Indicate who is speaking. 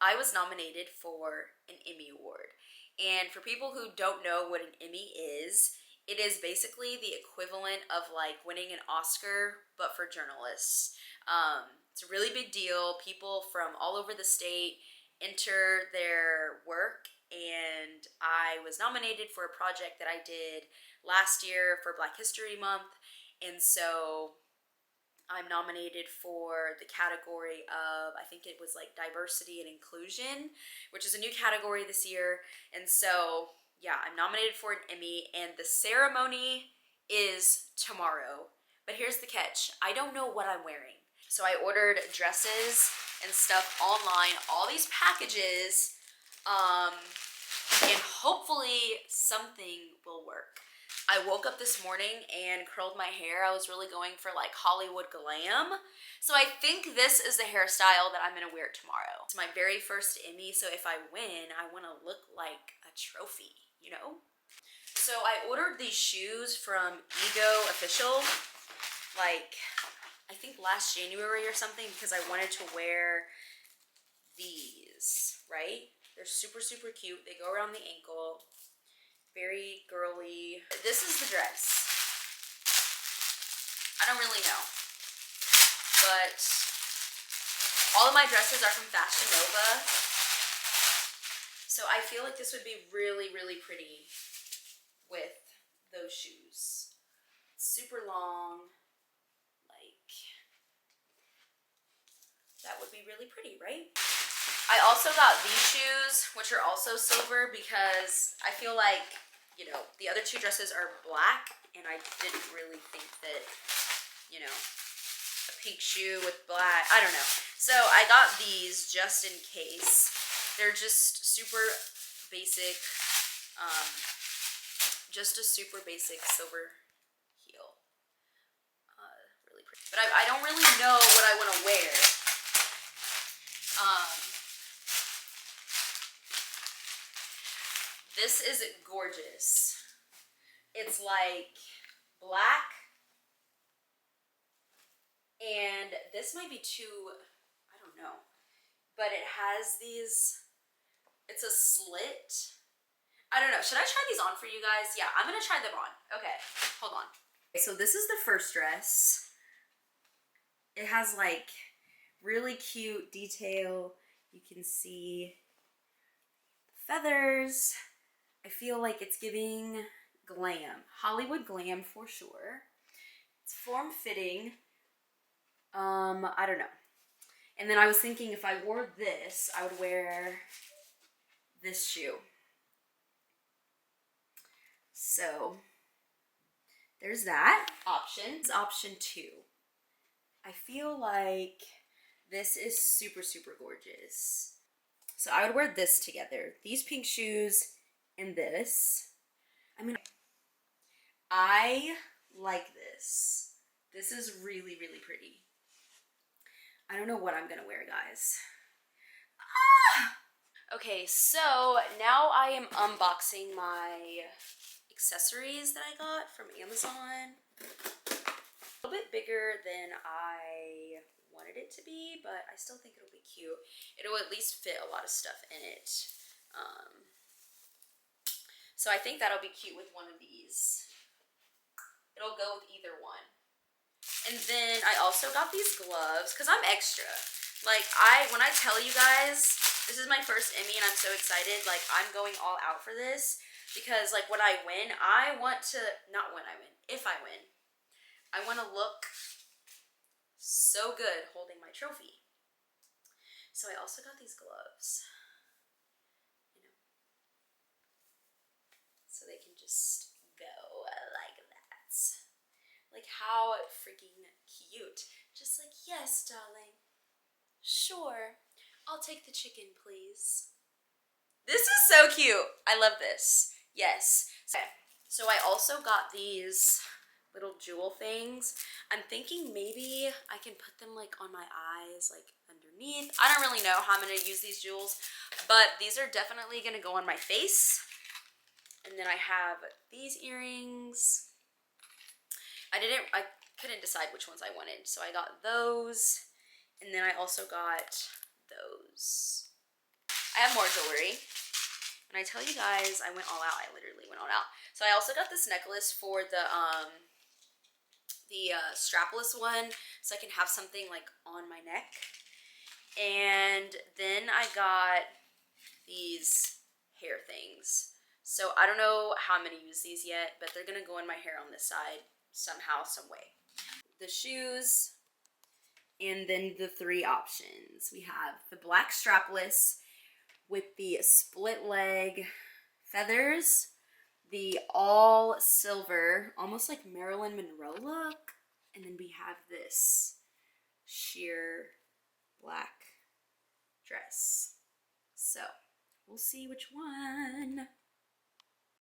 Speaker 1: I was nominated for an Emmy Award. And for people who don't know what an Emmy is, it is basically the equivalent of like winning an Oscar, but for journalists. It's a really big deal. People from all over the state enter their work, and I was nominated for a project that I did last year for Black History Month, and so I'm nominated for the category of, I think it was like diversity and inclusion, which is a new category this year. And so, yeah, I'm nominated for an Emmy, and the ceremony is tomorrow. But here's the catch. I don't know what I'm wearing. So I ordered dresses and stuff online, all these packages, and hopefully something will work. I woke up this morning and curled my hair. I was really going for like Hollywood glam. So I think this is the hairstyle that I'm gonna wear tomorrow. It's my very first Emmy, so if I win, I wanna look like a trophy, you know? So I ordered these shoes from Ego Official, like, I think last January or something, because I wanted to wear these, right? They're super, super cute. They go around the ankle. Very girly. This is the dress. I don't really know, but all of my dresses are from FashionNova, so I feel like this would be really, really pretty with those shoes. It's super long, like, that would be really pretty, right? I also got these shoes, which are also silver, because I feel like, you know, the other two dresses are black, and I didn't really think that, you know, a pink shoe with black, I don't know. So I got these just in case. They're just super basic, just a super basic silver heel. Really pretty. But I don't really know what I want to wear. This is gorgeous. It's like black, and this might be too, I don't know, but it has these, it's a slit. I don't know. Should I try these on for you guys? Yeah, I'm gonna try them on. Okay, hold on. Okay, so this is the first dress. It has like really cute detail. You can see feathers. I feel like it's giving glam. Hollywood glam for sure. It's form-fitting. I don't know. And then I was thinking if I wore this, I would wear this shoe. So there's that option. This is option 2. I feel like this is super, super gorgeous. So I would wear this together. These pink shoes and this. I mean, I like this. This is really, really pretty. I don't know what I'm gonna wear, guys. Ah! Okay, so now I am unboxing my accessories that I got from Amazon. A little bit bigger than I wanted it to be, but I still think it'll be cute. It'll at least fit a lot of stuff in it. So I think that'll be cute with one of these. It'll go with either one. And then I also got these gloves, because I'm extra. Like, when I tell you guys, this is my first Emmy and I'm so excited, like, I'm going all out for this. Because, like, when I win, I want to, not when I win, if I win, I want to look so good holding my trophy. So I also got these gloves. You know. So they can just go like that. Like, how freaking cute. Just like, yes, darling. Sure. I'll take the chicken, please. This is so cute. I love this. Yes. Okay. So I also got these little jewel things. I'm thinking maybe I can put them like on my eyes, like underneath. I don't really know how I'm going to use these jewels, but these are definitely going to go on my face. And then I have these earrings. I couldn't decide which ones I wanted, so I got those. And then I also got those. I have more jewelry. And I tell you guys, I went all out. I literally went all out. So I also got this necklace for the strapless one, so I can have something like on my neck. And then I got these hair things. So I don't know how I'm gonna use these yet, but they're gonna go in my hair on this side somehow, some way. The shoes, and then the 3 options. We have the black strapless with the split leg feathers, the all silver, almost like Marilyn Monroe look, and then we have this sheer black dress. So we'll see which one.